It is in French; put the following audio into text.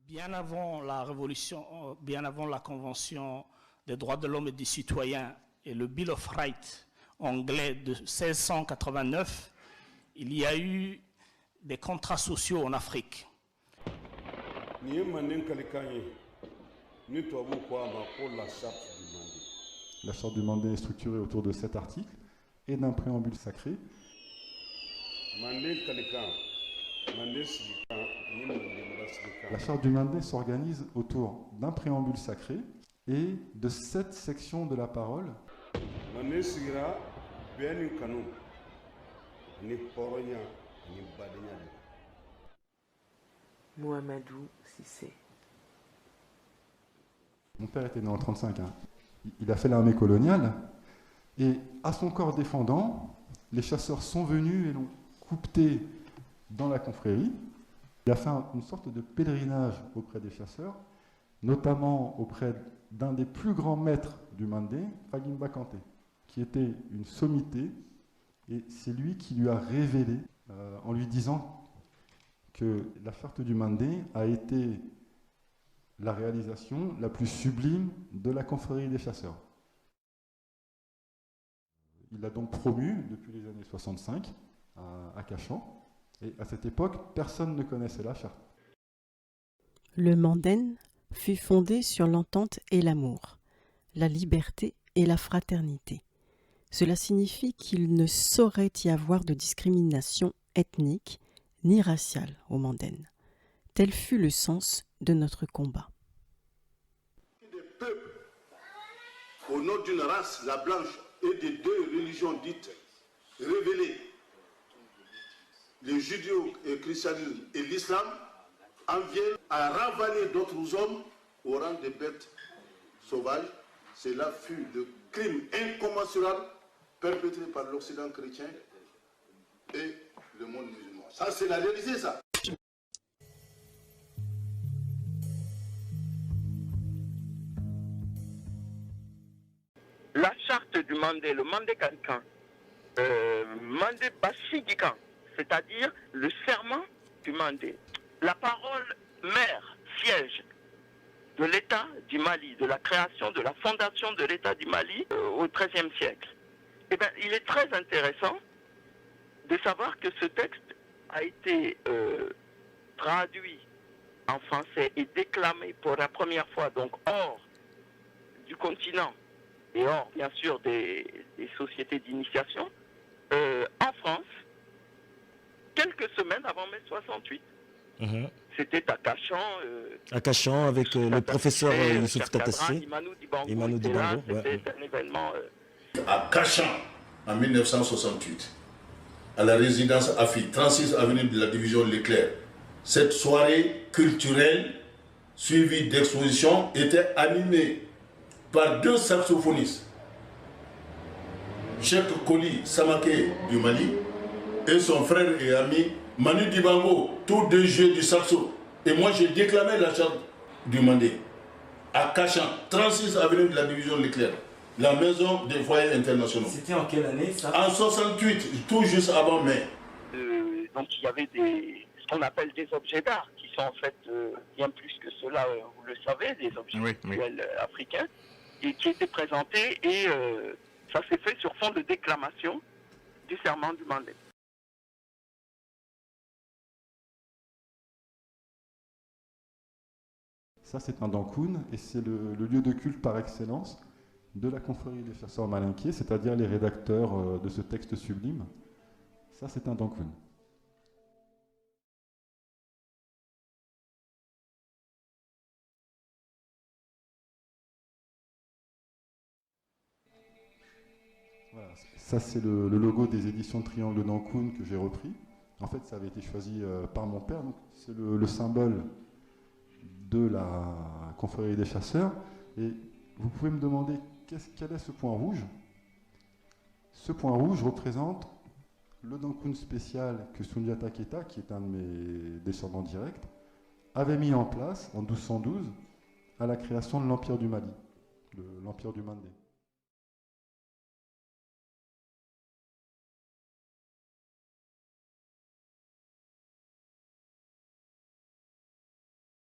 Bien avant la Révolution, bien avant la Convention des droits de l'homme et du citoyen et le Bill of Rights anglais de 1689, il y a eu des contrats sociaux en Afrique. La charte du Mandé est structurée autour de 7 articles et d'un préambule sacré. La charte du Mandé s'organise autour d'un préambule sacré et de 7 sections de la parole. Mouhamadou Cissé. Mon père était né en 1935. Il a fait l'armée coloniale et à son corps défendant, les chasseurs sont venus et l'ont coupeté dans la confrérie. Il a fait une sorte de pèlerinage auprès des chasseurs, notamment auprès d'un des plus grands maîtres du Mandé, Fagimba Kanté, qui était une sommité, et c'est lui qui lui a révélé, en lui disant que la charte du Mandé a été la réalisation la plus sublime de la confrérie des chasseurs. Il l'a donc promu depuis les années 65 à Cachan. Et à cette époque, personne ne connaissait la charte. Le Mandén fut fondé sur l'entente et l'amour, la liberté et la fraternité. Cela signifie qu'il ne saurait y avoir de discrimination ethnique ni raciale au Mandén. Tel fut le sens de notre combat. Des peuples, au nom d'une race, la blanche, et des deux religions dites révélées, le judéo-christianisme et l'islam, en viennent à ravaler d'autres hommes au rang de bêtes sauvages. Cela fut le crime incommensurable perpétré par l'Occident chrétien et le monde musulman. Ça, c'est la réalité, ça. La charte du Mandé, le Mandé Kalikan, Mandé Bachigikan, c'est-à-dire le serment du Mandé. La parole mère, siège de l'État du Mali, de la création, de la fondation de l'État du Mali au XIIIe siècle. Eh bien, il est très intéressant de savoir que ce texte a été traduit en français et déclamé pour la première fois, donc hors du continent et hors, bien sûr, des sociétés d'initiation, en France, quelques semaines avant mai 68. C'était à Cachan. À Cachan, avec le professeur Youssouf Tatassé. Imanou Dibango. C'était un événement. À Cachan, en 1968, à la résidence AFI, 36 avenue de la division Leclerc, cette soirée culturelle suivie d'expositions était animée par 2 saxophonistes, Cheikh Koli Samake du Mali et son frère et ami Manu Dibango, tous 2 jeux du saxo. Et moi j'ai déclamé la charte du Mandé à Cachan, 36 avenue de la division Leclerc, la maison des foyers internationaux. C'était en quelle année ça? En 68, tout juste avant mai. Donc il y avait ce qu'on appelle des objets d'art, qui sont en fait bien plus que cela, vous le savez, des objets culturels africains, et qui étaient présentés, et ça s'est fait sur fond de déclamation du serment du Mandé. Ça, c'est un dankoun, et c'est le lieu de culte par excellence de la confrérie des chasseurs malinquiers, c'est-à-dire les rédacteurs de ce texte sublime. Ça, c'est un dankoun. Voilà, ça, c'est le logo des éditions Triangle d'Ankoun que j'ai repris. En fait, ça avait été choisi par mon père, donc c'est le symbole de la confrérie des chasseurs. Et vous pouvez me demander quel est ce point rouge? Ce point rouge représente le dankoun spécial que Soundiata Keita, qui est un de mes descendants directs, avait mis en place en 1212 à la création de l'Empire du Mali, l'Empire du Mandé.